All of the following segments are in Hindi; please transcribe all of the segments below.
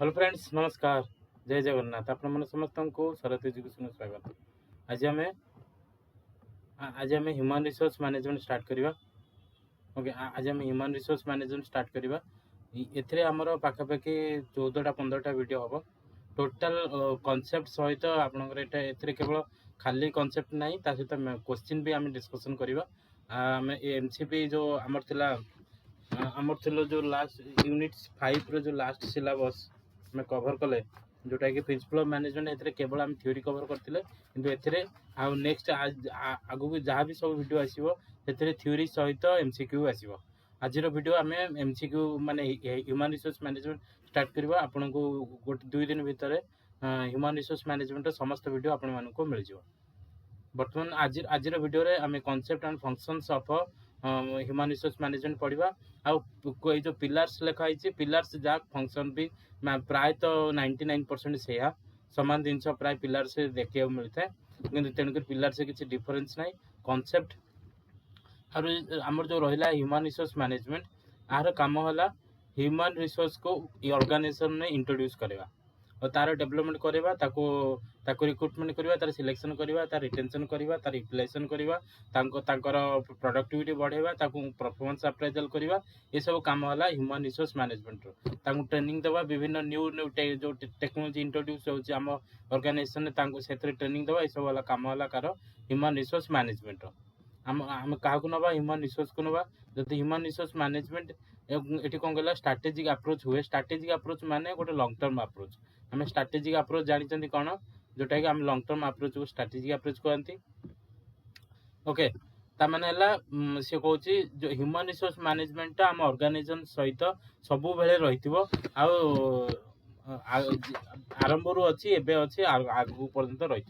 हेलो फ्रेंड्स, नमस्कार। जय जगन्नाथ। आपण मन समस्त को शरद एजुकेशन स्वागत। आज आम ह्यूमन रिसोर्स मैनेजमेंट स्टार्ट करवा। ओके, आज आम ह्यूमन रिसोर्स मैनेजमेंट स्टार्ट करवा। एथिरे हमर पाखापाखि 14-15टा वीडियो हम। टोटाल कॉन्सेप्ट सहित आपनकर एथिरे केवल खाली कॉन्सेप्ट नहीं, ता सहित क्वेश्चन भी आम डिस्कशन करवा। आम एमसीपी जो आमर थिला आमर थिलो जो लास्ट यूनिट 5 रो जो लास्ट सिलेबस मैं कवर कले, जोटा कि प्रिंसिपल ऑफ मैनेजमेंट एथिरे केवल हम थ्योरी कवर करथिले, किंतु एथिरे आ नेक्स्ट आगु को जहाँ भी सब वीडियो आसीबो एथिरे थ्योरी सहित एमसीक्यू आसीबो। आजिर वीडियो आम एमसीक्यू माने ह्यूमन रिसोर्स मैनेजमेंट स्टार्ट करवा। आपन को गोटे 2 दिन भितर ह्यूमन रिसोर्स मैनेजमेंट समस्त वीडियो आपण मानक मिल जिवो। बर्तमान आजिर वीडियो रे आम concept and functions of human resource management पढ़ा। आउ जो पिलर्स लिखाई पिलर्स जहाँ फंक्शन भी प्राय तो 99% से सामान जिनस प्राय पिलर से देखा मिलता है, कि तेणुक पिलर से किसी डिफरेन्स ना कॉन्सेप्ट। आमर जो रहा ह्यूमन रिसोर्स मैनेजमेंट यार काम है ह्यूमन रिसोर्स को ऑर्गेनाइजेशन में इंट्रोड्यूस करवा और तार डेवलपमेंट करवा, ताको रिक्रुटमेंट करवा, तार सिलेक्शन करवा, तार रिटेंशन करवा, तार यूटिलाइजेशन करवा, तांकर प्रोडक्टिविटी बढ़ेवा, ताको परफॉर्मेंस अप्राइजल करवा। ये सब काम है ह्यूमन रिसोर्स मैनेजमेंट रो। तांको ट्रेनिंग देवा, विभिन्न न्यू न्यू जो टेक्नोलॉजी इंट्रोड्यूस होची आम ऑर्गेनाइजेशन में, तांको सेतरे ट्रेनिंग देवा। ये सब वाला काम है कार ह्यूमन रिसोर्स मैनेजमेंट रो। आम क्या नवा ह्यूमन रिसोर्स को नवा। जो ह्यूमन रिसोर्स मैनेजमेंट ये कौन कहला स्ट्रेटेजिक अप्रोच हुए। स्ट्रेटेजिक अप्रोच माने गोटे लॉन्ग टर्म अप्रोच। आम स्ट्रेटेजिक अप्रोच जानते कौन, जोटा कि आम लॉन्ग टर्म अप्रोच को स्ट्रेटेजिक अप्रोच कहती। ओके, ताने सी कौन जो ह्यूमन रिसोर्स मैनेजमेंट आम ऑर्गेनाइजेशन सहित सबु बेले रही आरंभ रू अच्छी एबे अच्छी आगू पर्यंत रही।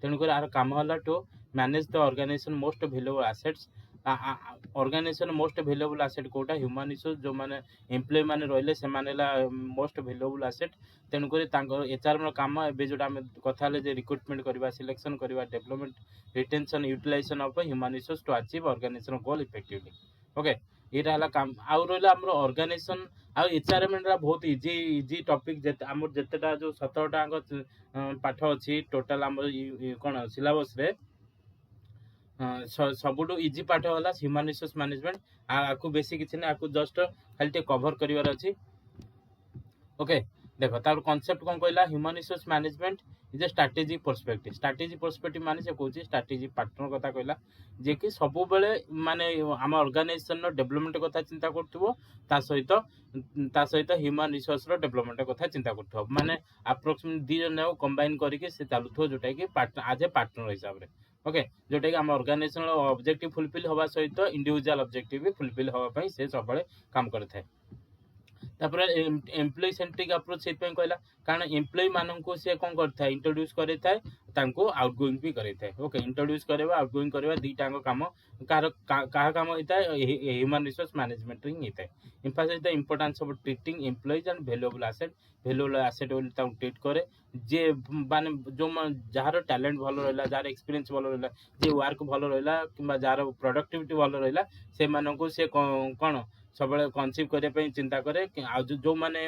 तेणुक यार काम है to manage the organization most valuable assets. Organization most valuable asset कोटा ह्यूमन रिसोर्स जो माने एम्प्लॉय माने रहिले से माने मोस्ट वैल्यूएबल एसेट। तेणुक एचआर काम ए जो कथा रिक्रुटमेंट करवा, सिलेक्शन करवा, development, retention, utilization of human resource to achieve organization goal effectively. Okay, यहाँ है काम। आउ रहा आम ऑर्गेनाइजेशन आउ एचआरएम बहुत इजी टॉपिक। आम जितेटा जो 17टा पाठ अच्छी टोटाल आम कौन सिलेबस रे सबुठ इजी पाठ है ह्यूमन रिसोर्स मैनेजमेंट। आपको बेसी किसी ना, आपको जस्ट खाली कवर करार अच्छी। ओके, देखो तार कॉन्सेप्ट कौन कहला, human resource management is A strategic perspective. Strategic perspective माने से कहूँ स्ट्रेटेजिक पार्टनर कथा कहला, जे कि सब बेले माने आम ऑर्गेनाइजेशन डेवलपमेंट कथा चिंता करथुवो, ता सहित ह्यूमन रिसोर्स डेवलपमेंट कथा चिंता करथुवो। माने अप्रोक्सीमेट 2 जन कंबाइन करके से चलुथुवो, जोटा कि आज ए पार्टनर हिसाब रे। ओके, जोटा कि आम ऑर्गेनाइजेशन ऑब्जेक्टिव फुलफिल होवा सहित इंडिविजुअल ऑब्जेक्टिव भी फुलफिल होवा पई से सब बेले काम करथाय। तापर एम्प्लॉय सेंट्रिक अप्रोच से कहला, कारण एम्प्लॉय मानक से कौन करता इंट्रोड्यूस करे आउटगोइंग भी करे। ओके, इंट्रोड्यूस करवा, आउटगोइंग करवा, दुईटा काम क्या काम होता है ह्यूमन रिसोर्स मैनेजमेंट ही होता है। Emphasise the importance of treating employees and valuable asset. Valuable asset बोली ट्रीट करे, जे माने जो जार टैलेंट भल रहा, जार एक्सपीरियंस भल रहा, जे वर्क भल रहा, कि जार प्रोडक्टिविटी भल रहा, से मानक से कौन सब कनसिव करने चिंता करे। जो मैंने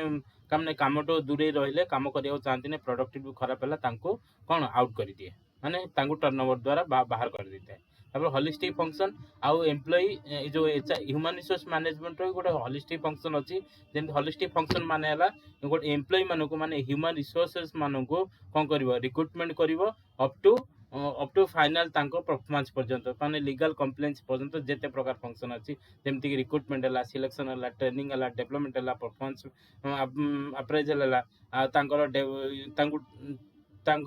कम दूरे रहिले काम करने चाहती नहीं, प्रोडक्टिविटी खराब है, कौन आउट कर दिए, माने टर्नओवर द्वारा बाहर कर देता है। तापर होलिस्टिक फंक्शन आउ एम्प्लॉय जो ह्यूमन रिसोर्स मैनेजमेंट गोटे होलिस्टिक फंक्शन अच्छी। जमी होलिस्टिक फंक्शन माने गोटे एम्प्लॉय मानक माने ह्यूमन रिसोर्सेस मानक कौन कर रिक्रुटमेंट कर अप टू फाइनाल परफॉर्मेंस पर्यंत, माने लीगल कंप्लेंट्स पर्यंत जिते प्रकार फंक्शन अच्छी, जमीक रिक्रुटमेंट है, सिलेक्शन है, ट्रेनिंग है, डेवलपमेंट है, परफॉर्मेंस अप्राइजल है,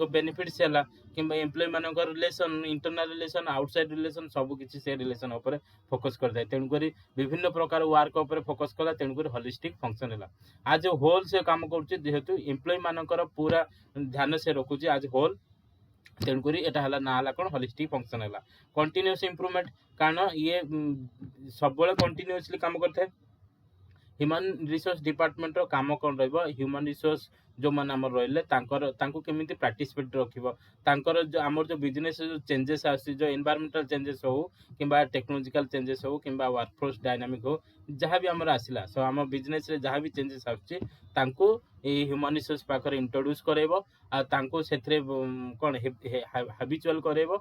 बेनिफिट्स है, कि एम्प्लॉय मानक relation, internal relation, outside relation, सब किसी से रिलेशन उपर फोकस करता। तेणुक विभिन्न प्रकार वर्क उपर फोकस कला, तेणुक होलिस्टिक फंक्शन है आज होल से काम करेतु एम्प्लॉय मानकर पूरा ध्यान से रखुची आज होल। तेणुक यहाँ ना कौन होलिस्टिक फंक्शन है कंटिन्यूअस इंप्रूवमेंट, कारण ये सब कंटिन्यूअसली काम करता है। ह्यूमन रिसोर्स डिपार्टमेंट रो काम कौन रहिबो, ह्यूमन रिसोर्स जो मैंने आम रही केमी पार्टिसिपेट रखिब तांकर जो आमर जो बिजनेस जो चेंजेस आसी जो एनवायरमेंटल चेंजेस हो कि टेक्नोलॉजिकल चेंजेस हो कि वर्कफोर्स डायनामिक हो जहाँ भी आमर आसला सो आम बिजनेस रे जहाँ भी चेंजेस आसुची ह्यूमन रिसोर्स पाखर इंट्रोड्यूस करेबो से कौन हाबिचुअल करेबो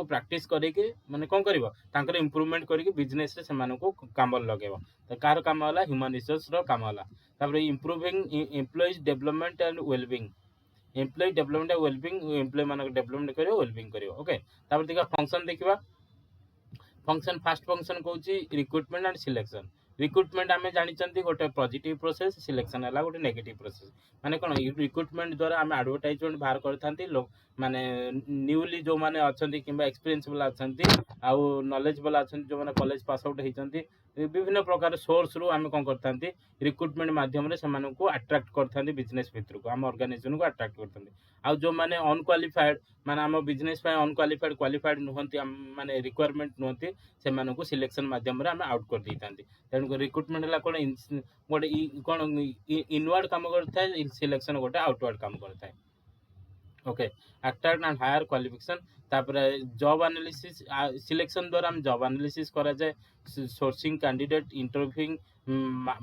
प्रैक्टिस करके माने कौन करिवो तांकर इंप्रूवमेंट करके बिजनेस रे सेमानको काम लगेबो तो कार काम होला ह्यूमन रिसोर्स रो काम होला तापर improving employees development and wellbeing employee development and wellbeing employee मानक डेवलपमेंट करिवो वेलबिंग करिवो ओके तापर देखा फंक्शन देखिबा फंक्शन फास्ट फंक्शन कहूँ रिक्रुटमेंट एंड सिलेक्शन रिक्रुटमेंट आम जानी गोटे पॉजिटिव प्रोसेस सिलेक्शन है गोटे नेगेटिव प्रोसेस माने कौन रिक्रुटमेंट द्वारा आम एडवर्टाइजमेंट बाहर करते लोग माने न्यूली जो मैंने अच्छा कि एक्सपीरियंस वाला अच्छा आउ नॉलेज वाला अच्छा जो मैंने कॉलेज पास आउट होती विभिन्न प्रकार सोर्स रु आम कौन करते रिक्रुटमेंट मध्यम से अट्राक्ट करते बिजनेस भितर को आम ऑर्गेनाइजेशन को अट्राक्ट करते आउ जो मैंने अनक्वालिफाइड माने आम बिजनेस अनक्वालिफाइड क्वालिफाइड नुहति माने रिक्वायरमेंट नुहति से सिलेक्शन मध्यम आम आउट कर देता तेणुक रिक्रुटमेंट है कौन गोटे कौन इनवर्ड काम करता है सिलेक्शन गोटे आउटवर्ड काम करता है okay attract and hire qualification तापर जॉब एनालिसिस सिलेक्शन द्वारा हम जॉब एनालिसिस करा जाए sourcing candidate interviewing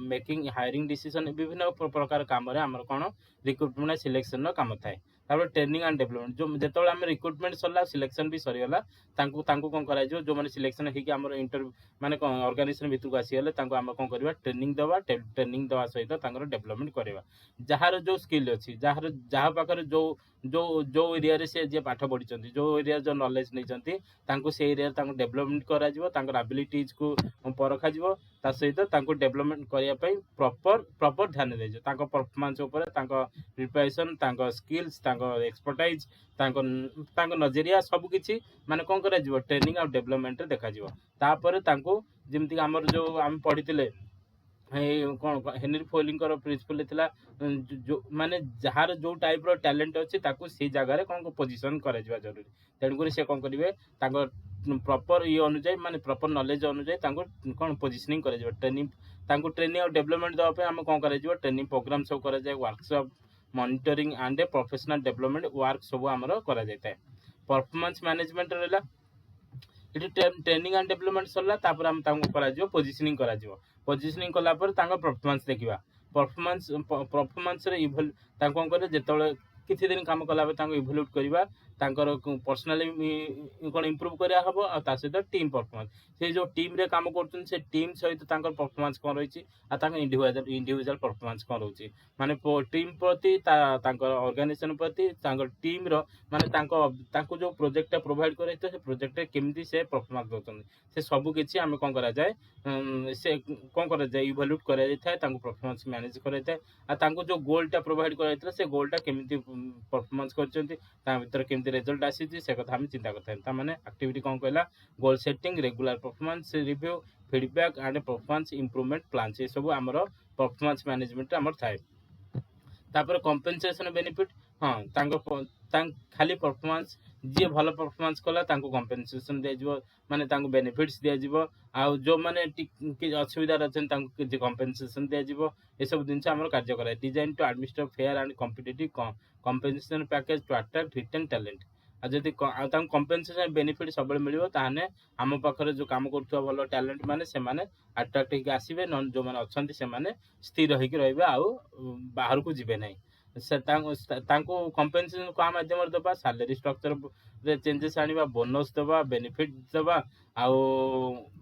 making hiring decision विभिन्न प्रकार काम आमर कौन रिक्रुटमेंट सिलेक्शन काम थाए तापर ट्रेनिंग एंड डेवलपमेंट जो जो आम रिक्रुटमेंट सरला सिलेक्शन भी सरीगला कौन कर जो मैंने सिलेक्शन होकर इंटरव्यू माने ऑर्गेनाइजेशन भितर को आसीगले आम कौन करवा ट्रेनिंग दवा ट्रेनिंग दवा सहित डेवलपमेंट करवा जार जो स्किल अच्छी जार जहाँ पाखे जो जो जो एरिया रे से जे पाठ पढ़ी जो एरिया जो नॉलेज नहीं से एरिया डेवलपमेंट करा एबिलिटीज को परखा ता सहित डेवलपमेंट करने प्रॉपर ध्यान दे परफॉर्मेंस उपर प्रिपरेशन स्किल्स एक्सपर्टाइज नजरिया सब किसी माने कौन करा ट्रेनिंग और डेवलपमेंट देखा तापर जमीक आमर जो आम पढ़ी कौन हेनरी फोलिंग प्रिंसिपल थिला जो माने जार जो टाइप रो टैलेंट अच्छी से जगह कौन पोजिशन करा जरूरी तेणुक से कौन करेंगे प्रॉपर ये अनुजाई माने प्रॉपर नॉलेज अनुजाई कौन पोजिशनिंग कर ट्रेनिंग ट्रेनिंग और डेवलपमेंट देवाई आम कौन कर ट्रेनिंग प्रोग्राम सब कर workshop monitoring and professional development work सब आमर कर परफॉर्मेंस मैनेजमेंट रहा ये ट्रेनिंग एंड डेवलपमेंट सरला तापर हम पोजिशनिंग पोजिशनिंग कलापर परफॉर्मेंस देखा परफॉर्मेंस रे इवल कौन करे जिते किसी दिन काम कला इवोल्यूट करवा पर्सनाली कौन इम्प्रूव करा हम और सहित टीम परफॉर्मेंस से जो टीम रे काम कर टीम सहित परफॉर्मेंस कौन रही इंडिविजुअल परफॉर्मेंस कौन रोचे माने टीम प्रति ऑर्गेनाइजेशन प्रति टीम रो माने जो प्रोजेक्ट प्रोवाइड करे से प्रोजेक्ट केमती से परफॉर्मेंस दौरान से सब किसी आम कौन करा जाए से कौन करा जाए इवोल्यूट करा जाए परफॉर्मेंस मैनेज करा जो गोलटा प्रोवाइड करा से गोलटा केमती परफॉर्मेंस कर केमती रिजल्ट आसी से कथा हम चिंता करता माने एक्टिविटी कौन कहला goal setting regular performance review feedback and performance improvement plan से सब आमर परफॉर्मेंस मैनेजमेंट आमर थाए तापर कंपेनसेशन बेनिफिट हाँ खाली परफॉर्मेंस जी भल परफॉर्मेंस कला कंपेनसेशन दिया माने बेनिफिट्स दिया आउ जो माने असुविधा अच्छे कंपेनसेशन दिया ये सब जिन आम कार्य कराए design to administer fair and competitive compensation package to attract retain talent जदि कंपेनसेशन बेनिफिट सब मिल आम पाखे जो कम कर भल टैलेंट माने से अट्रैक्ट होकर आसवे जो मैंने अच्छा से स्थिर होकर रहा आउ बाहर को जीवे ना से कंपेनसेशन क्या मध्यम दबा सैलरी स्ट्रक्चर चेंजेस आने बोनस दबा बेनिफिट दबा आउ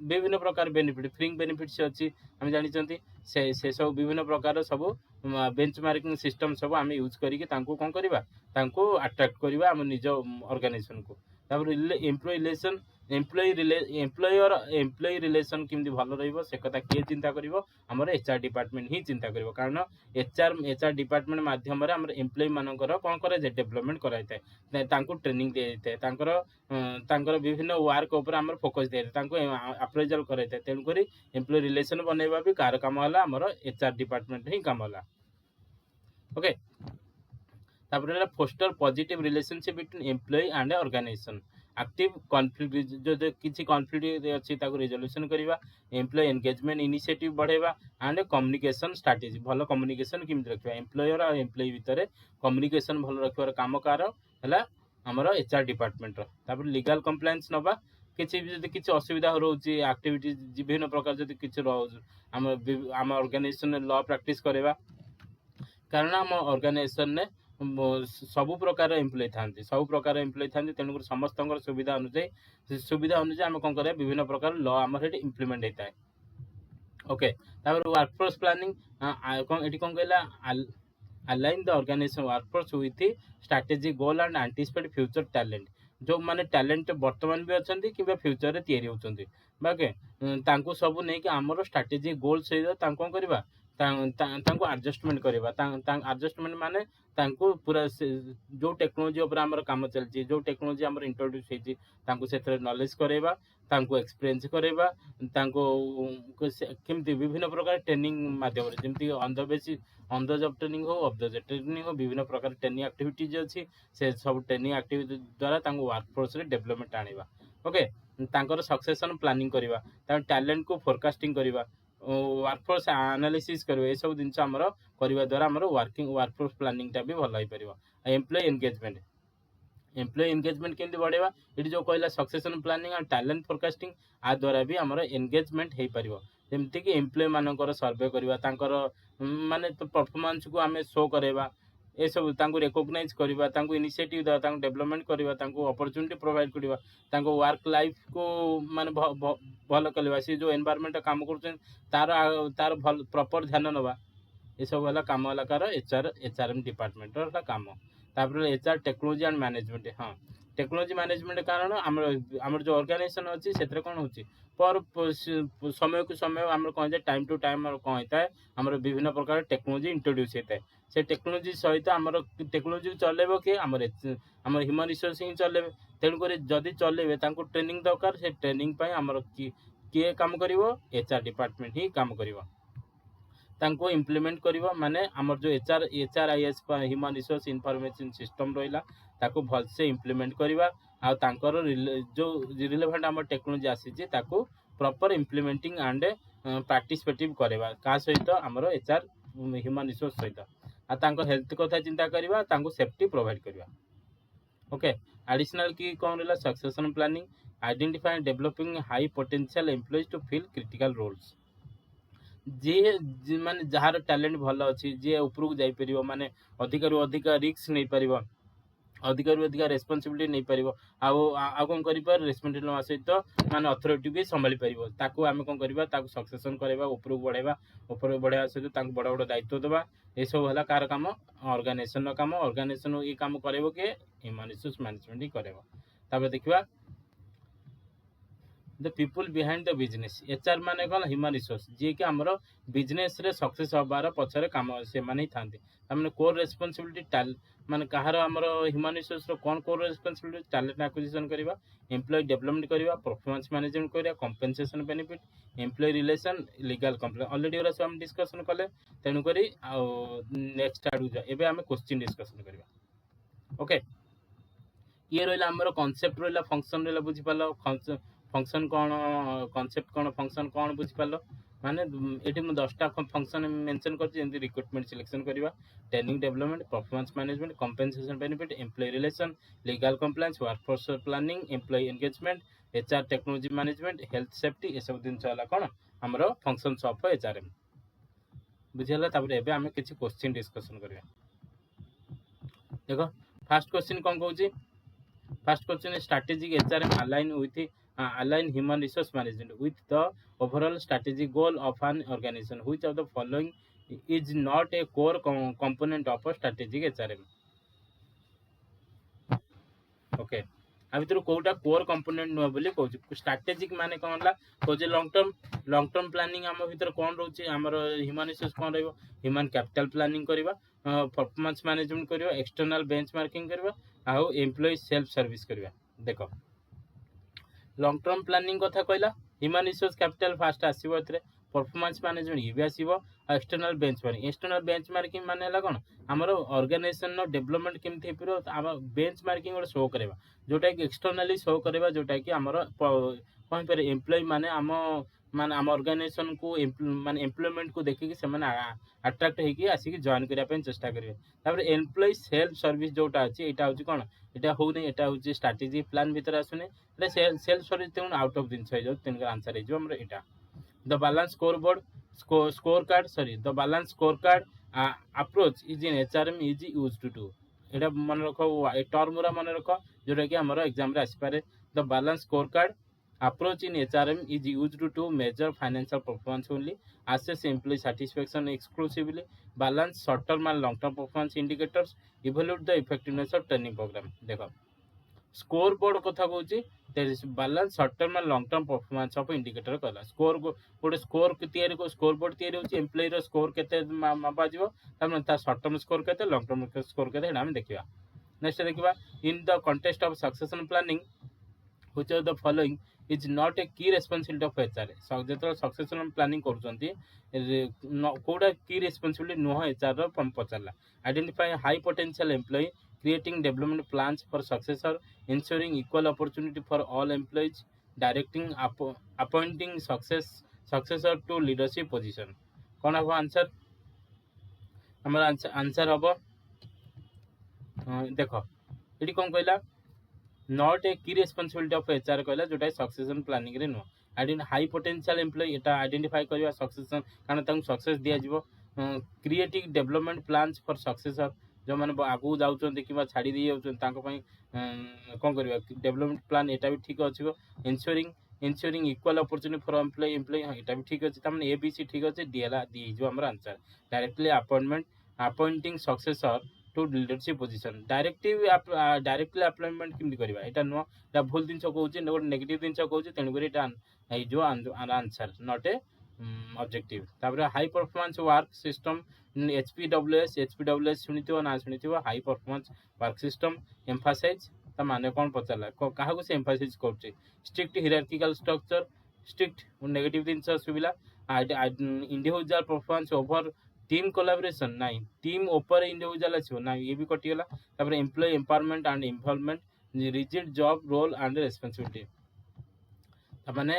विभिन्न प्रकार बेनिफिट फ्री बेनिफिट्स अच्छी आम जानी से सब विभिन्न प्रकार सब बेंचमार्किंग सिस्टम सब आम यूज करके कौन करवा अट्रैक्ट करवा आम निज ऑर्गेनाइजेशन को एम्प्लॉय रिलेशन एम्प्लॉय और एम्प्लॉय रिलेशन केमती भल रही से कथा किए चिंता कर एचआर डिपार्टमेंट ही चिंता कर कारण एचआर डिपार्टमेंट मध्यम एम्प्लॉय मानकर कौन कर डेवलपमेंट कराई ट्रेनिंग दी जाए विभिन्न वर्क उपर आम फोकस दिए अप्रेजल कराई तेणुक एम्प्लॉय रिलेशन बनवा भी कार कम है एचआर डिपार्टमेंट ही कम है okay foster positive relationship between employee and organization active conflict जो किसी कॉन्फ्लिक्ट अच्छी ताको रिजोल्यूशन करवा एम्प्लॉय एंगेजमेंट इनिशिएटिव बढ़ेवा एंड कम्युनिकेशन स्ट्रेटजी भल कम्युनिकेशन केमती रखा एम्प्लॉयर और एम्प्लॉय भितर कम्युनिकेशन भल रखार काम कार है आमर एचआर डिपार्टमेंट तापर लीगल कंप्लायंस नवा किसी भी जब किसी असुविधा रोचे एक्टिविटीज विभिन्न प्रकार जब किसी आम ऑर्गेनाइजेशन लॉ प्रैक्टिस करवा कारण आम ऑर्गेनाइजेशन ने सबु प्रकार एम्प्लॉय था सब प्रकार एम्प्लॉय था तेणुक समस्त सुविधा अनुजाई आम कौन करें विभिन्न प्रकार लॉ आम इम्प्लीमेंट होता है ओके तापर वर्कफोर्स प्लानिंग ये कौन कहला align the organization workforce with strategic goal and anticipate future talent जो माने टैलेंट वर्तमान भी अच्छा कि फ्यूचर रे तैयारी होचंदी बाके तांको सब नहीं कि हमरो स्ट्रेटेजिक गोल सहित तांको करबा तांको एडजस्टमेंट करबा एडजस्टमेंट माने तांको पूरा जो टेक्नोलॉजी ऊपर हमर काम चलची जो टेक्नोलॉजी हमर इंट्रोड्यूस हेची तांको सेथरे नॉलेज करबा तांको एक्सपीरियंस करबा तांको केमती विभिन्न प्रकार ट्रेनिंग माध्यम रे जेमती ऑन द जॉब ट्रेनिंग हो ऑफ द जॉब ट्रेनिंग हो विभिन्न प्रकार ट्रेनिंग एक्टिविटीज अच्छी से सब ट्रेनिंग एक्टिविटी द्वारा तांको वर्कफोर्स रे डेवलपमेंट आनिबा ओके तांकर सक्सेशन प्लानिंग करबा तांको टैलेंट को फोरकास्टिंग करबा वर्कफोर्स एनालिसिस करबा ए सब जिंस हमरो करबा द्वारा हमरो वर्कफोर्स प्लानिंग टा भी भल होई परिबा एम्प्लॉय एंगेजमेंट केमती बढ़ेवा ये जो कहला सक्सेशन प्लानिंग और टैलेंट फोरकास्टिंग आ द्वारा भी हमरो एंगेजमेंट हो पारिबो जेमती कि एम्प्लॉय मानकर सर्वे करबा तांकर माने तो परफॉर्मेंस को हमें शो करबा ए सब तांको रिकॉग्नाइज करबा तांको इनिशिएटिव दा तांको डेवलपमेंट करबा तांको अपॉर्चुनिटी प्रोवाइड करबा तांको वर्क लाइफ को माने भल करबा से जो एनवायरनमेंट काम करछन तार भल प्रॉपर ध्यान नबा ये सब वाला काम वाला कार एचआरएम डिपार्टमेंट रा काम तापर एचआर टेक्नोलॉजी एंड मैनेजमेंट हाँ टेक्नोलॉजी मैनेजमेंट कारण आमर जो ऑर्गेनाइजेशन अच्छी से कौन हो पर समय को समय आम कौन टाइम टू टाइम कौन होता है आम विभिन्न प्रकार टेक्नोलॉजी इंट्रोड्यूस होता है से टेक्नोलॉजी सहित आम टेक्नोलॉजी चलेब किए आम ह्यूमन रिसोर्स ही चलेबे तेणुक जदि चलेबे ट्रेनिंग दरकार से ट्रेनिंग आमर किए काम कर एचआर डिपार्टमेंट ही काम कर तांको इम्प्लीमेंट करबा माने हमर जो HRIS human resource information system रहिला ताको भल से इम्प्लीमेंट करबा आ तांकर जो रिलेवेंट हमर टेक्नोलॉजी आसी ताको प्रॉपर इम्प्लीमेंटिंग एंड पार्टिसिपेटिव करबा का सहित हमर एचआर ह्यूमन रिसोर्स सहित आ तांको हेल्थ कथा चिंता करबा तांको सेफ्टी प्रोवाइड करबा ओके एडिशनल की कौन रहिला succession planning identify developing high potential employees to fill critical roles जी माने जार टैलेंट भल अच्छी जी उपरକୁ ଯାଇପାରିବ ମାନେ ଅଧିକରୁ ଅଧିକ ରିସ୍କ ନେଇପାରିବ ଅଧିକରୁ ଅଧିକ ରେସ୍ପନ୍ସିବିଲିଟି ନେଇପାରିବ ଆଉ କ'ଣ କରିପାରିବ ରେସ୍ପନ୍ସିବିଲିଟି ନେବା ସହିତ ମାନେ ଅଥରିଟି ବି ସମ୍ଭାଳି ପାରିବ ତାକୁ ଆମେ କ'ଣ କରିବା ତାକୁ ସକ୍ସେସନ୍ କରାଇବା ଉପରକୁ ବଢ଼ାଇବା ସହିତ ତାଙ୍କୁ ବଡ଼ ବଡ଼ ଦାୟିତ୍ୱ ଦେବା ଏସବୁ ହେଲା କାହାର କାମ ଅର୍ଗାନାଇଜେସନର କାମ ଅର୍ଗାନାଇଜେସନ ଏ କାମ କରାଇବ କିଏ ହ୍ୟୁମାନ୍ ରିସୋର୍ସ ମ୍ୟାନେଜମେଣ୍ଟ ହିଁ କରାଇବ ତାପରେ ଦେଖିବା the people behind the business HR माने कौन ह्यूमन रिसोर्स जी कि हमरो बिजनेस रे सक्सेस होबार पछरे काम से माने थांते हमने कोर रेस्पोंसिबिलिटी माने कहार हमरो ह्यूमन रिसोर्स रो कोन कोर रेस्पोंसिबिलिटी टैलेंट एक्विजिशन करबा एम्प्लॉय डेवलपमेंट करबा परफॉर्मेंस मैनेजमेंट करबा compensation benefit employee relation legal compliance already ओरा सब हम डिस्कशन कले तेनु करी आ नेक्स्ट आडू जा एबे हमें क्वेश्चन डिस्कशन करबा ओके ये रहिला हमरो कांसेप्ट रहिला फंक्शन रहिला बुझी पालो फंक्शन कौन कॉन्सेप्ट कौन फंक्शन कौन बुझी पाल माने एटी मु 10टा फंक्शन मेंशन करछि जेंति रिक्रूटमेंट सिलेक्शन करबा training development performance management compensation benefit employee relation legal compliance workforce planning employee engagement HR technology management health safety ए सब दिन होला कोन हमरो फंक्शंस ऑफ एचआरएम बुझियला तापर एबे हमें किछि क्वेश्चन डिस्कशन करबा देखो फर्स्ट क्वेश्चन कोन कहूछि first question strategic HRM align human resource management with the overall strategic goal of an organization which of the following is not a core component of a strategic HRM okay आ भीतर कोटा कोर कंपोनेंट नुआ बोली कहूँ स्ट्रेटेजिक माने कौन ला कहूँ लॉन्ग टर्म प्लानिंग आम भीतर कौन रोचे आमर ह्यूमन रिसोर्स कौन रहिबो ह्यूमन कैपिटल प्लानिंग करबा परफॉर्मेंस मैनेजमेंट करबा एक्सटर्नल बेंचमार्किंग करबा आ एम्प्लॉय सेल्फ सर्विस करबा देखो लॉन्ग टर्म प्लानिंग कथा कहला ह्यूमन रिसोर्स कैपिटल फास्ट आसीबो एथरे परफॉर्मेंस मैनेजमेंट ये भी आसीबो एक्सटर्नल बेंचमार्किंग माने हला कोन हमर ऑर्गेनाइजेशन नो डेवलपमेंट केमथि हेपिरो हम बेंचमार्किंग और शो करबा जोटा कि एक्सटर्नली शो करबा जोटा कि हमर कोन पर एम्प्लॉय माने हम ऑर्गेनाइजेशन को माने एम्प्लॉयमेंट को देखि से माने अट्रैक्ट हे कि आसी कि जॉइन करिया पे चेष्टा करिवे तापर एम्प्लॉय सेल्फ सर्विस जोटा अछि एटा होची कोन एटा हो नै एटा होची स्ट्रेटजी प्लान भीतर आसुने एटा सेल्फ सर्विस तेन आउट ऑफ दिन छै जो तेन आंसर हे जो हमर एटा the balance scoreboard scorecard sorry the balance scorecard approach is in HRM is used to do एटा मन रखो ए टर्म रा मन रखो जोटा कि हमर एग्जाम रे आसी पारे the balance scorecard approach in HRM is used to measure financial performance only assess employee satisfaction exclusively balance short term and long term performance indicators evaluate the effectiveness of training program देखो स्कोर बोर्ड कथा कहूँ balance short term and long term performance of indicator कहला स्कोर गोटे स्कोर स्कोर बोर्ड तैयारी होची एम्प्लॉय रो स्कोर केते मापा जिवो तमन ता शॉर्ट टर्म स्कोर केते लॉन्ग टर्म स्कोर केते एटा हम देखिबा नेक्स्ट देखिबा in the context of succession planning which of the following is not a key responsibility of HR जेतल सक्सेशन प्लानिंग करूचंती कोडा की रेस्पॉन्सिबिलिटी नुह HR रो पचारला identify high potential employee creating development plans for successor ensuring equal opportunity for all employees directing appointing successor to leadership position कौन हम आंसर हमर आंसर हम देखो ये कौन कहला नॉट ए की रेस्पॉन्सिबिलिटी ऑफ HR कहला जोटा सक्सेशन प्लानिंग रे नो हाई पोटेंशियल एम्प्लॉय एटा आइडेंटिफाई करबा सक्सेशन कारण तांको सक्सेस दिया जिवो creating development plans for successor जो मैंने आगू जाऊँ कि छाड़ी दी कौन कर डेवलपमेंट प्लान एटा भी ठीक अच्छे इनश्योरिंग इक्वल अपॉर्चुनिटी फॉर एम्प्लॉय एटा भी ठीक अच्छे तमें ABC ठीक अच्छे दी जो आम answer directly appointing successor to leadership position directly appointment केमती करवा यहाँ नुह यहाँ भूल जिन कहूँ गोटे नेगेटिव जिन कहूँ तेणुक जो आंसर नॉट ए ऑब्जेक्टिव तापर high performance work system HPWS शुणी ना शुणी high performance work system emphasize ता माने कौन पचारा क्या से एम्फासाइज कर strict hierarchical structure strict negative जिन सुविधा individual performance over team collaboration ना टीम ओपर इंडिविजुअल आसो ना ये भी कटिगला तापर employee empowerment and involvement rigid job role and responsibility माने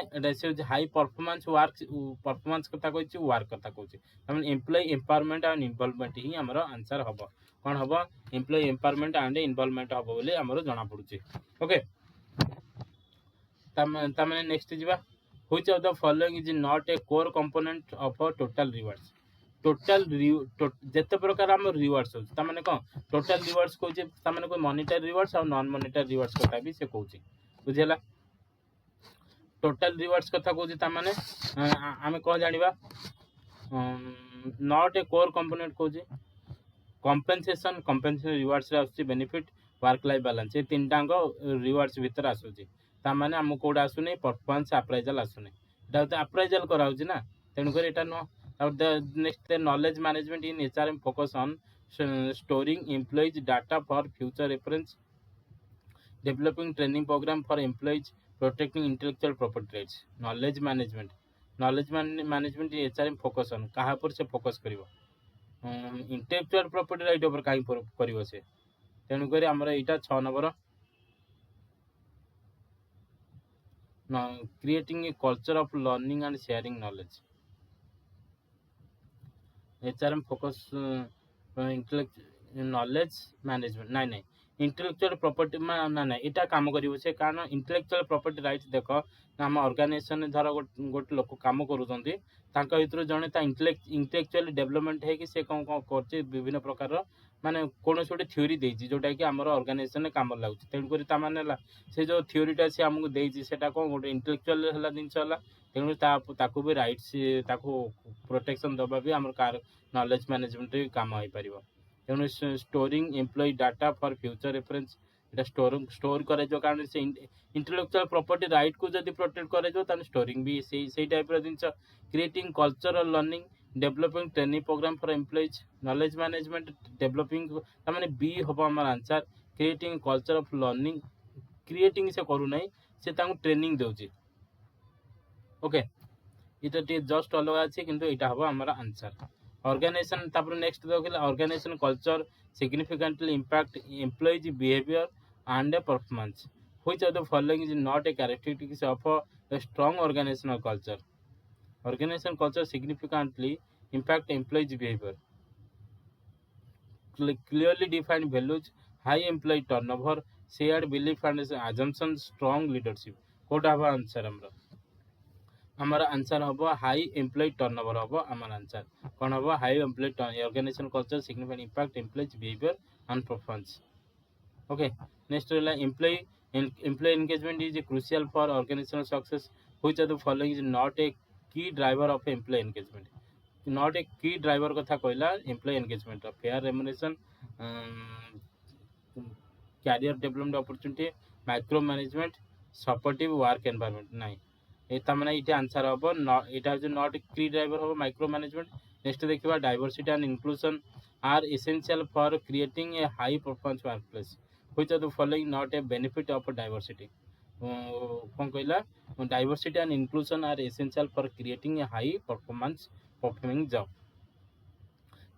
हाई परफॉर्मेंस परफॉर्मेंस कथा कहछि वर्क कथा कहछि तमन एम्प्लॉय एम्पावरमेंट एंड इन्वॉल्वमेंट ही हमर आंसर हबो कोन हबो एम्प्लॉय एम्पावरमेंट एंड इन्वॉल्वमेंट हबो बोले हमर जाना पड़ुछि ओके तमने नेक्स्ट जिबा which of the following is not a core component of a total rewards total जेते प्रकार हम रिवार्ड्स होछि तमने कोन टोटल रिवार्ड्स कहछि तमने कोई मॉनिटरी रिवार्ड्स और नॉन मॉनिटरी रिवार्ड्स कथा भी से कहछि बुझेला टोटल रिवार्ड्स कथा कहछि तमने आमे को जानिबा नॉट ए कोर कंपोनेंट कहछि कंपेंसेशन रिवार्ड्स रे आछि बेनिफिट वर्क लाइफ बैलेंस ये तीनटांग रिवार्ड्स भीतर आसुछि ता माने हम कोडा आसुने परफॉर्मेंस अप्राइजल आसुने एटा तो अप्राइजल करा होछि ना तेनु कर एटा नो और the next knowledge management in HRM focus on storing employees data for future reference developing training program for employees protecting intellectual property rights knowledge management in HRM focus on कहा पर से फोकस करिवो इंटेलेक्चुअल प्रॉपर्टी राइट ऊपर काई करिवो से तेनु कर हमर एटा 6 number creating a culture of learning and sharing knowledge HRM focus knowledge management नहीं इंटेलेक्चुअल प्रॉपर्टी ना ना यहाँ कम कर से कारण इंटेलेक्चुअल प्रॉपर्टी राइट्स देख आम ऑर्गेनाइजेशन धर गोटे लोक कम कर जड़े इंटेलेक्चुअल डेवलपमेंट है कि से कौन कौन कर विभिन्न प्रकार माने कौन गोटे थ्योरी देती जोटा कि आम ऑर्गेनाइजेशन कम लगुच तेणुक से जो थ्योरीटा सी आमको देती से कौन गोटे इंटेलेक्चुअल जिनस तेणु भी राइट्स प्रोटेक्शन दबा भी आम कार नॉलेज मैनेजमेंट काम हो पार तेणु storing employee data for future reference এটা स्टोर कराइजो कारण से इंटेलेक्चुअल प्रॉपर्टी राइट को जब प्रोटेक्ट कराइजो ताने स्टोरिंग भी से टाइप रो जिनस creating cultural learning developing training program for employees knowledge management developing तामाने बी होबो हमर answer creating culture of learning creating से करू नै से तांको ट्रेनिंग देउची ओके इटा टी जस्ट अलग अच्छे किंतु इटा हबो हमर आंसर ऑर्गेनाइजेशन तापर नेक्स्ट देखिला organization culture significantly impact employees behavior and performance which of the following is not a characteristic of a strong organizational culture organizational culture significantly impact employees behavior clearly defined values high employee turnover shared belief and assumptions strong leadership कोटा हबा आंसर हमारा आंसर हम हाई एम्प्लॉय टर्नओवर हम आम आंसर कौन हम हाई employee organization culture significant impact employees behaviour and performance okay next रहा employee engagement is crucial for organizational success which are the following is not a key driver of employee engagement not a key driver कथा कहला employee engagement fair remuneration career development opportunity micro management supportive work environment नहीं ये आंसर हम यहाँ नॉट की ड्राइवर हम माइक्रो मैनेजमेंट नेक्स्ट देखा diversity and inclusion are essential for creating a high performance workplace which are the following not a benefit of diversity कौन कहला diversity and inclusion are essential for creating a high performance performing job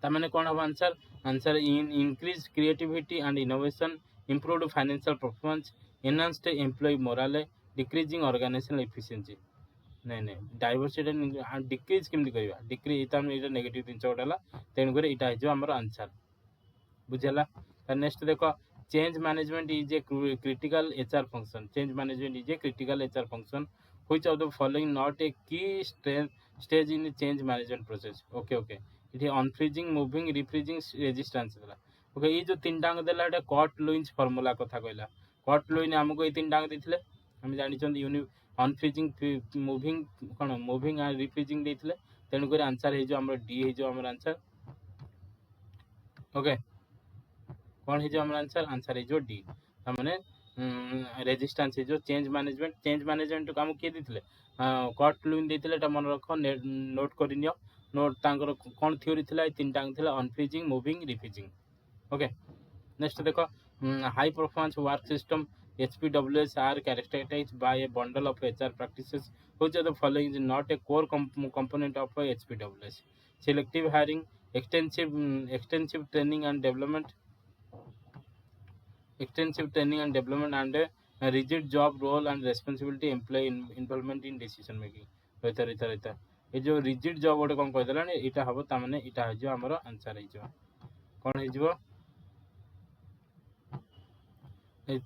तामाने कौन हम answer answer increase creativity and innovation improved financial performance enhanced employee morale decreasing organizational efficiency नहीं नहीं डाइवर्सिटी डिक्रीज केमती करवा डिक्रीज ये नेगेटिव जिन गोटा तेणुक यहाँ आमर आंसर बुझेगा नेक्स्ट देख change management is a critical HR function change management is a critical HR function which of the following not a key stage in change management process okay okay ये unfreezing moving refreezing resistance okay ये जो तीन टांग देला कट लुइंस फॉर्मूला कथा कहला कट लुइन आमको ये तीन टांग देते आम जानी अनफ्रीजिंग मूविंग कौन मूविंग एंड रिफ्रीजिंग देते तेणुक आंसर हो डी हो आंसर ओके कौन हो आंसर आंसर हो डी मैंने रेजिस्टेंस हो चेंज मैनेजमेंट को किए देते कट लुइन देते मन रख नोट कर नोट तांकर कौन थ्योरी थी तीन टांग थी अनफ्रीजिंग मूविंग रिफ्रीजिंग ओके नेक्स्ट देख high performance work system HPWS are characterized by a bundle of HR practices which of the following is not a core component of HPWS selective hiring extensive training and development and rigid job role and responsibility employee involvement in decision making रहता ये जो रिजिड जॉब गोटे कौन कहीदेला यहाँ हम ताने यहाँ हो आमर आंसर हो कौन हो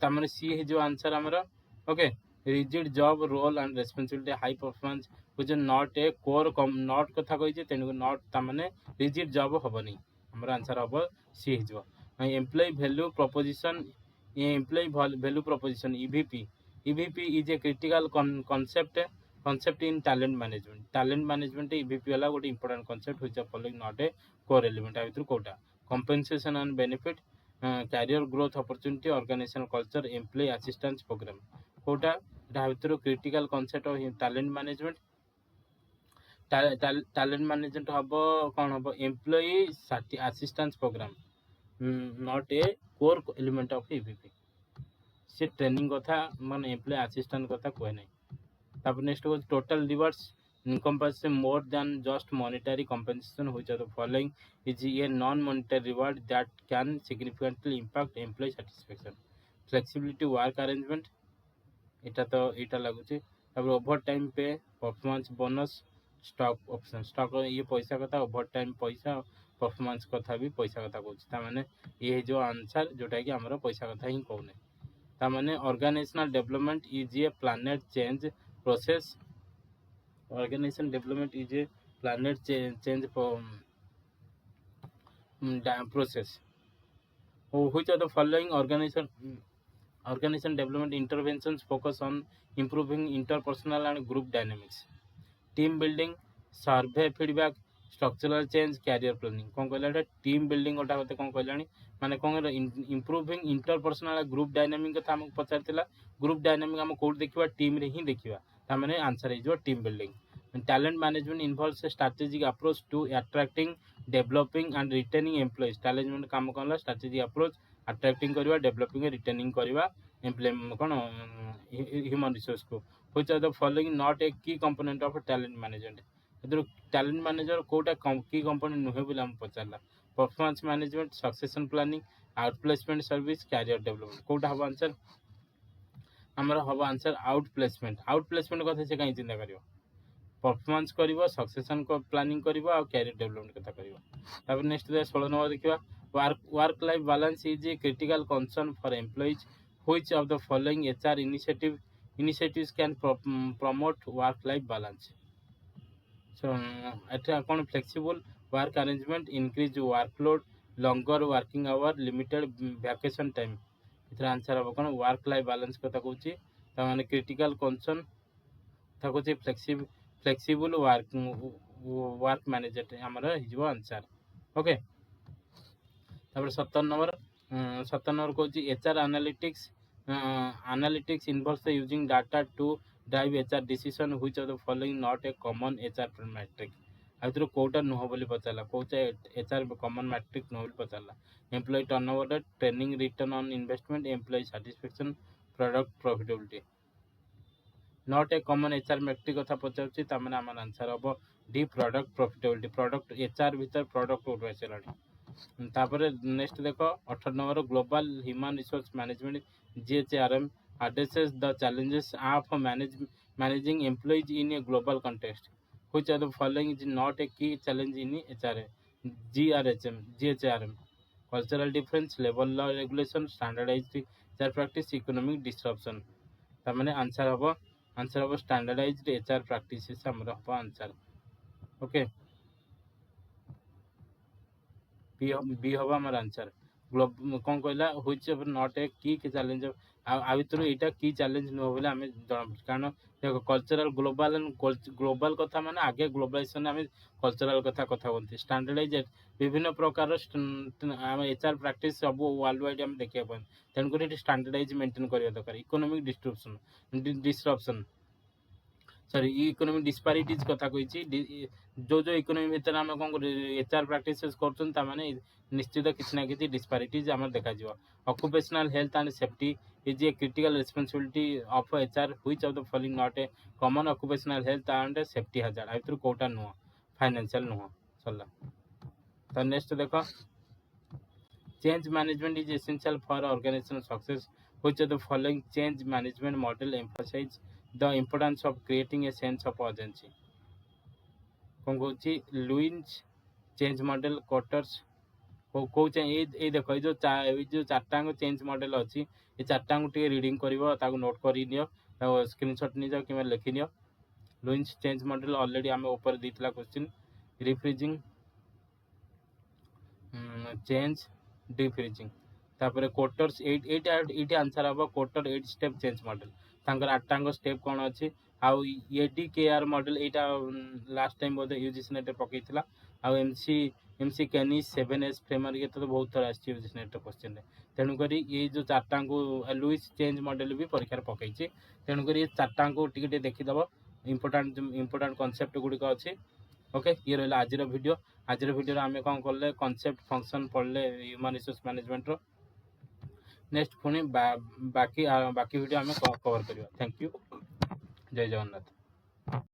तामने सी है आंसर आमर okay rigid job role and responsibility high performance which not a core not कथा कही तेणुक नॉट तामने रिजिड जॉब हेनी आमर आंसर हम सी हो employee value proposition EVP is a critical concept in talent management EVP वाला गोटे important concept which are following not a core element आ भितर कोटा compensation and benefit career growth opportunity organizational culture employee assistance program Kota आ भितर critical concept of talent management हम कौन हम employee assistance program not a core element of EVP से ट्रेनिंग कथा माने एम्प्लॉय असिस्टेंट कथा कोई नहीं तापर next was total rewards encompasses more than just monetary compensation which are the following is a non-monetary reward that can significantly impact employee satisfaction flexibility work arrangement इटा तो इटा लगुचे तापर ओवर टाइम पे performance bonus stock option stock ये पैसा कथा ओवर टाइम पैसा परफॉर्मेंस कथा भी पैसा कथा कहूँ ताने ये जो आंसर जोटा कि आमर पैसा कथा ही कहूने ताने organizational development is a planned change process organization development is a planet change process which are the following organization development interventions focus on improving interpersonal and group dynamics team building survey feedback structural change career planning कौन कहला टीम बिल्डिंग गोटा कते कौन कहलानी माने कौन इंप्रूविंग इंटरपर्सनल ग्रुप डायनामिक कथा हमको पचारतिला ग्रुप डायनामिक हम कोड देखिबा टीम रे ही देखिबा तामाने answer is team building talent management involves a strategic approach to attracting developing and retaining employees talent management काम कौन स्ट्रेटेजिक अप्रोच अट्रैक्टिंग करवा डेवलपिंग रिटेनिंग करवा एम्प्लॉय कौन ह्यूमन रिसोर्स को which are the following not a key component of a talent management एथुरु talent manager कोटा key component नुहे बोली हम पचारला performance management succession planning outplacement service career development Kota हबो आंसर हमर हबो आंसर outplacement कथा से काई चिंता करियो परफॉर्मेंस करिवो सक्सेशन को प्लानिंग करिवो और कैरियर डेवलपमेंट कथा करिवो तापर नेक्स्ट 16 नंबर देखिबा work life balance is a critical concern for employees which of the following HR initiatives can promote work life balance so एटा कोन flexible work arrangement increase workload longer working hour limited vacation time इथर आंसर हो कोन वर्क लाइफ बैलेंस कथा कहूची त माने क्रिटिकल कंसर्न था कहूची फ्लेक्सिबल वर्क मैनेजर हमर हिजो आंसर ओके तापर 17 नंबर कहूची HR analytics involves using data to drive HR decision which of the following not a common HR metric आउथरो कोटा नुह बोली पचारला कोचा एचआर कॉमन मैट्रिक नुह बोली पचारला employee turnover rate training return on investment employee satisfaction product profitability not a common HR metric कथा पचारुची ता माने हमर आंसर हबो D product profitability product HR भीतर प्रोडक्ट उठवा चलाडी तापर नेक्स्ट देखो 18 नंबर global human resource management GHRM addresses the challenges of managing employees in a global context which of the following is not a key challenge in GHRM cultural difference labor law regulation standardized HR practice economic disruption ता माने आंसर हबो स्टैंडर्डाइज्ड एचआर प्रैक्टिसेस हमर हबो आंसर ओके बी हबो हमर आंसर कौन कहला व्हिच ऑफ नॉट ए की चैलेंज आ भितर एटा की चैलेंज न होबले हमें कारण देखो कल्चरल ग्लोबल एंड ग्लोबल कथा माने आगे ग्लोबलाइजेशन हमें कल्चरल कथा बोलते स्टैंडर्डाइज विभिन्न प्रकार हम एचआर प्रैक्टिस सब वर्ल्ड वाइड हम देखिया पन तेन को स्टैंडर्डाइज मेंटेन करिया दरकार economic disruption sorry economic disparities कथा कहिची जो इकोनॉमी भीतर हम कोन एचआर प्रैक्टिसेस करछन ता माने निश्चित किछि ना किछि डिस्पैरिटीज हमर देखा जिवो occupational health and safety is a critical responsibility of HR which of the following not a common occupational health and safety hazard आइतर कोटा नो फाइनेंशियल नो सल्ला तो नेक्स्ट देखो change management is essential for organization success which of the following change management model emphasize the importance of creating a sense of urgency कौन कहूची लुइस चेंज मॉडल कोटर्स को ए देखो जो चारटा चेंज मॉडल अच्छी ये चारटा टे रीडिंग करिवो ताको नोट करि नियो ताको स्क्रीनशॉट नि जाओ कि लिखि नियो लुइस चेंज मॉडल ऑलरेडी हमें ऊपर दितला क्वेश्चन रिफ्रीजिंग चेंज डिफ्रीजिंग तापर कोटर्स 8 आंसर हबो कोटर 8 स्टेप चेंज मॉडल तांकर 8 स्टेप कोन अछि आउ एडीकेआर मॉडल एटा लास्ट टाइम बोधे यूजीसी नेट पकैतिला आउ एमसी कैनी 7s फ्रेमवर्क ये तो बहुत तरह अछि यूजीसी नेट क्वेश्चन रे तेनु करी ये जो 4टा को लुइस चेंज मॉडल भी परीक्षा पकैछि तेनु करी ये 4टा को टिके देखि दबो इंपोर्टेंट कांसेप्ट गुडी को अछि ओके ये रहला आजिर वीडियो रे हमें कोन करले कांसेप्ट फंक्शन पढ़ले ह्यूमन रिसोर्स मैनेजमेंट रो नेक्स्ट पुणी बाकी वीडियो हमें कवर करियो थैंक यू जय जगन्नाथ।